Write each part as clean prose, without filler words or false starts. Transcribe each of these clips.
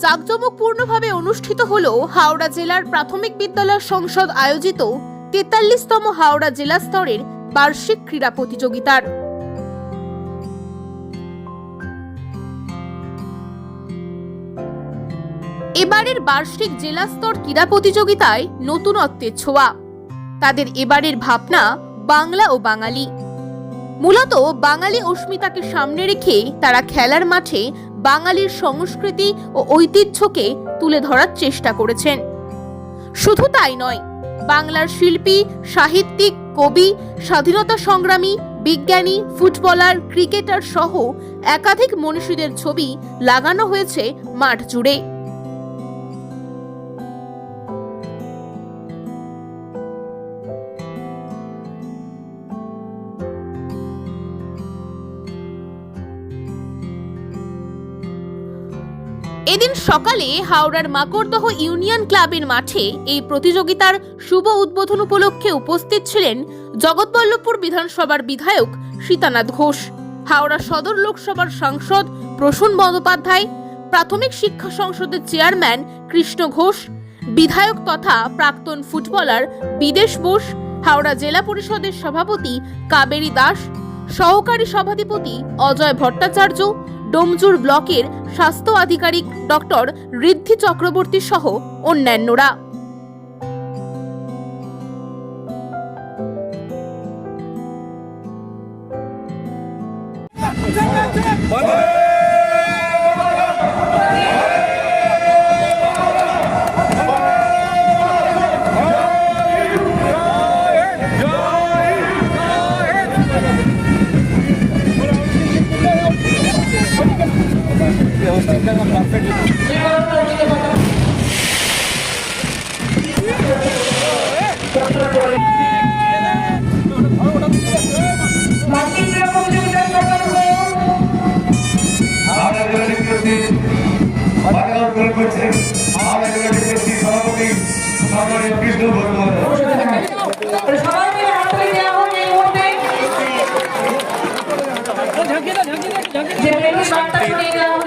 জাঁকজমকপূর্ণভাবে অনুষ্ঠিত হলো হাওড়া জেলার প্রাথমিক বিদ্যালয় সংসদ আয়োজিত ৪৩তম হাওড়া জেলা স্তরের বার্ষিক ক্রীড়া প্রতিযোগিতার। এবারের বার্ষিক জেলা স্তর ক্রীড়া প্রতিযোগিতায় নতুনত্বের ছোঁয়া। তাদের এবারের ভাবনা বাংলা ও বাঙালি। মূলত বাঙালি অস্মিতাকে সামনে রেখে তারা খেলার মাঠে বাঙালির সংস্কৃতি ও ঐতিহ্যকে তুলে ধরার চেষ্টা করেছেন। শুধু তাই নয়, বাংলার শিল্পী, সাহিত্যিক, কবি, স্বাধীনতা সংগ্রামী, বিজ্ঞানী, ফুটবলার, ক্রিকেটার সহ একাধিক মনীষীদের ছবি লাগানো হয়েছে মাঠ জুড়ে। এদিন সকালে হাওড়ার মাকড়দহ ইউনিয়ন ক্লাবের মাঠে এই প্রতিযোগিতার শুভ উদ্বোধন উপলক্ষে উপস্থিত ছিলেন জগৎবল্লভপুর বিধানসভার বিধায়ক সীতানাথ ঘোষ, হাওড়া সদর লোকসভার সাংসদ প্রসূন বন্দ্যোপাধ্যায়, প্রাথমিক শিক্ষা সংসদের চেয়ারম্যান কৃষ্ণ ঘোষ, বিধায়ক তথা প্রাক্তন ফুটবলার বিদেশ বোস, হাওড়া জেলা পরিষদের সভাপতি কাবেরী দাস, সহকারী সভাধিপতি অজয় ভট্টাচার্য, ডোমজুর ব্লকের স্বাস্থ্য আধিকারিক ডক্টর ঋদ্ধি চক্রবর্তী সহ অন্যান্যরা।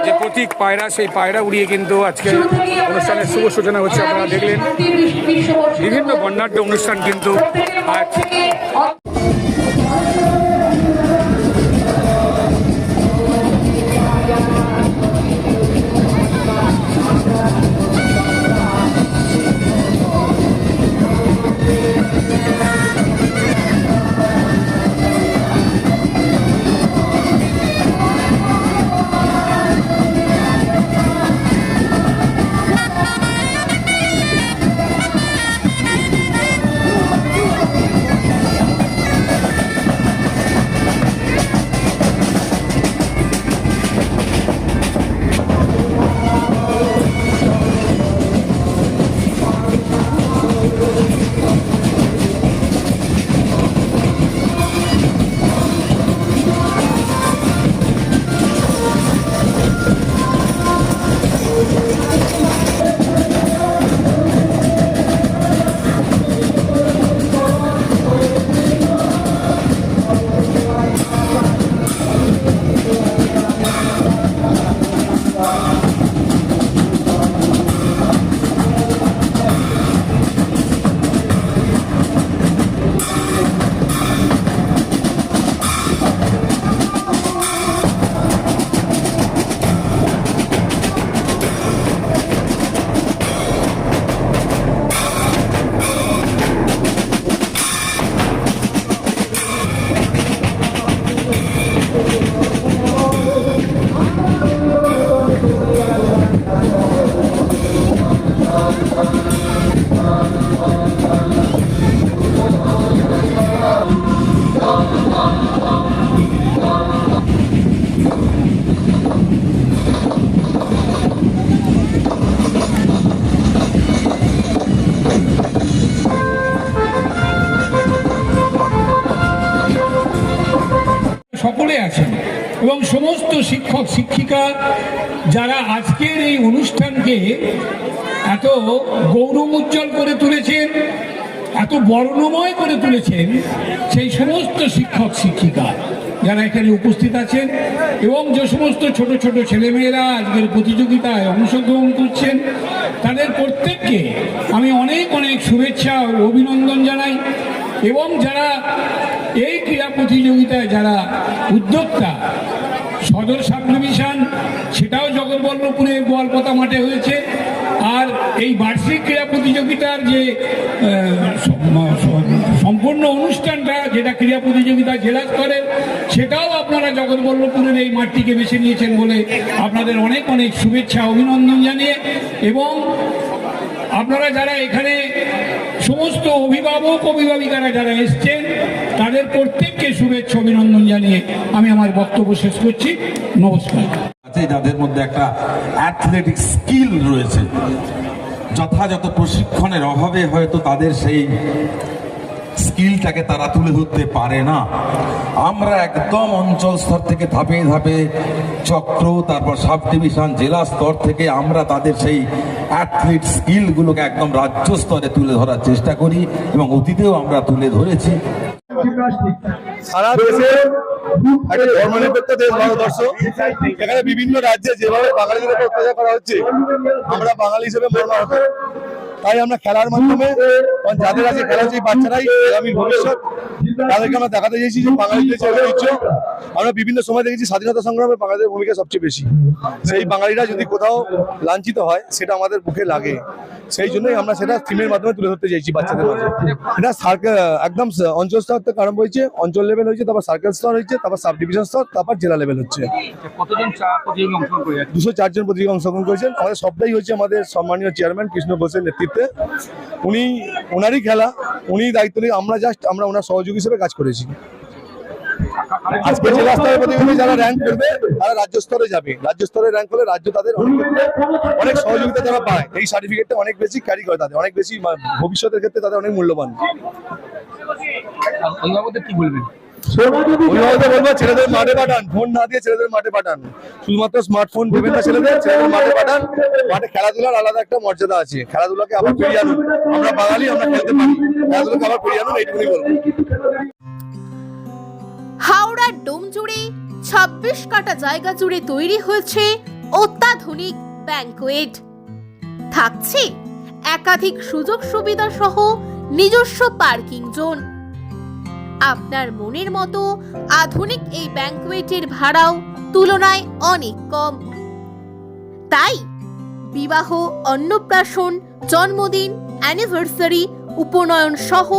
যে প্রতীক পায়রা, সেই পায়রা উড়িয়ে কিন্তু আজকে অনুষ্ঠানের শুভ সূচনা হচ্ছে। আপনারা দেখলেন বিভিন্ন বর্ণাঢ্য অনুষ্ঠান কিন্তু আজ সকলে আছেন এবং সমস্ত শিক্ষক শিক্ষিকা যারা আজকের এই অনুষ্ঠানকে এত গৌরবোজ্জ্বল করে তুলেছেন, এত বর্ণময় করে তুলেছেন, সেই সমস্ত শিক্ষক শিক্ষিকা যারা এখানে উপস্থিত আছেন এবং যে সমস্ত ছোট ছোট ছেলেমেয়েরা আজকের প্রতিযোগিতায় অংশগ্রহণ করছেন, তাদের প্রত্যেককে আমি অনেক অনেক শুভেচ্ছা ও অভিনন্দন জানাই। এবং যারা এই ক্রীড়া প্রতিযোগিতায় যারা উদ্যোক্তা, সদর সাব ডিভিশন সেটাও জগৎবল্লভপুরে গোয়ালপাতা মাঠে হয়েছে। আর এই বার্ষিক ক্রীড়া প্রতিযোগিতার যে সম্পূর্ণ অনুষ্ঠানটা, যেটা ক্রীড়া প্রতিযোগিতা জেলা স্তরের, সেটাও আপনারা জগৎবল্লভপুরের এই মাঠটিকে বেছে নিয়েছেন বলে আপনাদের অনেক অনেক শুভেচ্ছা অভিনন্দন জানিয়ে, এবং আপনারা যারা এখানে সমস্ত অভিভাবক অভিভাবিকারা যারা এসছেন, তাদের প্রত্যেককে শুভেচ্ছা অভিনন্দন জানিয়ে আমি আমার বক্তব্য শেষ করছি। নমস্কার। যাদের মধ্যে একটা অ্যাথলেটিক স্কিল রয়েছে, যথাযথ প্রশিক্ষণের অভাবে হয়তো তাদের সেই স্কিলটাকে তারা তুলে ধরতে পারে না। আমরা একদম অঞ্চল স্তর থেকে ধাপে ধাপে চক্র, তারপর সাব ডিভিশন, জেলা স্তর থেকে আমরা তাদের সেই অ্যাথলিট স্কিলগুলোকে একদম রাজ্য স্তরে তুলে ধরার চেষ্টা করি এবং অতীতেও আমরা তুলে ধরেছি। সারা দেশে একটা ধর্মনিরপেক্ষ দেশ ভারতবর্ষ, এখানে বিভিন্ন রাজ্যে যেভাবে বাঙালিদের উপর অত্যাচার করা হচ্ছে, আমরা বাঙালি হিসেবে মর্মাহত। তাই আমরা খেলার মাধ্যমে, যাদের আছে খেলা হচ্ছে বাচ্চারাই আগামী ভবিষ্যৎ, তাদেরকে আমরা দেখাতে চাইছি যে বাঙালিদের যে ঐতিহ্য, আমরা বিভিন্ন সময় দেখেছি স্বাধীনতা সংগ্রামে বাঙালিদের ভূমিকা সবচেয়ে বেশি। সেই বাঙালিরা যদি কোথাও লাঞ্ছিত হয়, সেটা আমাদের বুকে লাগে। সেই জন্যই আমরা সেটা থিমের মাধ্যমে তুলে ধরতে চাইছি বাচ্চাদের মাঝে। এটা সার্কেল একদম অঞ্চল স্তর থেকে আরম্ভ হয়েছে, অঞ্চল লেভেল হয়েছে, তারপর সার্কেল স্তর হয়েছে, তারপর সাব ডিভিশন স্তর, তারপর জেলা লেভেল হচ্ছে। কতজন প্রতিযোগী অংশগ্রহণ করে? 204 জন প্রতিযোগী অংশগ্রহণ করেছেন। আমাদের সবটাই হচ্ছে আমাদের সম্মানীয় চেয়ারম্যান কৃষ্ণ ঘোষের নেতৃত্বে। ওনারই খেলা, উনি দায়িত্ব নিয়ে, আমরা ওনার সহযোগী হিসেবে কাজ করেছি। আজকে জেলা স্তরের প্রতিযোগী যারা র্যাঙ্ক করবে, তারা রাজ্য স্তরে যাবে। রাজ্য স্তরে র্যাঙ্ক হলে রাজ্য তাদের অনেক সহযোগিতা তারা পায়। এই সার্টিফিকেটটা অনেক বেশি ক্যারি করে, তাদের অনেক বেশি ভবিষ্যতের ক্ষেত্রে তাদের অনেক মূল্যবান। অভিভাবকদের কি বলবেন? অভিভাবকদের বলবো, ছেলেদের মাঠে পাঠান, ফোন না দিয়ে ছেলেদের মাঠে পাঠান। শুধুমাত্র স্মার্টফোন দেবেন না, ছেলেদের মাঠে পাঠান। মাঠে খেলাধুলার আলাদা একটা মর্যাদা আছে, খেলাধুলাকে আবার ফিরিয়ে আনুন। আমরা বাঙালি, আমরা খেলতে পারি, খেলাধুলাকে আবার ফিরিয়ে আনুন, এইটুকুনি বলবো। হাওড়ার ডোম জুড়ে 26 কাটা জায়গা জুড়ে তৈরি হয়েছে অত্যাধুনিক ব্যাংকোয়েট। থাকছে একাধিক সুযোগ সুবিধা সহ নিজস্ব পার্কিং জোন। আপনার মনের মতো আধুনিক এই ব্যাংকোয়েটের ভাড়াও তুলনায় অনেক কম। তাই বিবাহ, অন্নপ্রাশন, জন্মদিন, অ্যানিভার্সারি, উপনয়ন সহ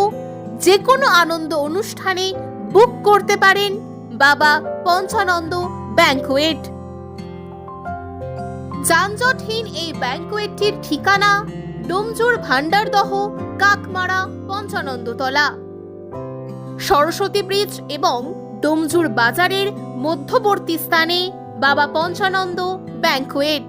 যে কোনো আনন্দ অনুষ্ঠানে বুক করতে পারেন বাবা পঞ্চানন্দ ব্যাংকোয়েট। যানজটহীন এই ব্যাংকোয়েটটির ঠিকানা ডোমজুর ভান্ডারদহ কাকমারা পঞ্চানন্দতলা, সরস্বতী ব্রিজ এবং ডোমজুর বাজারের মধ্যবর্তী স্থানে বাবা পঞ্চানন্দ ব্যাংকোয়েট।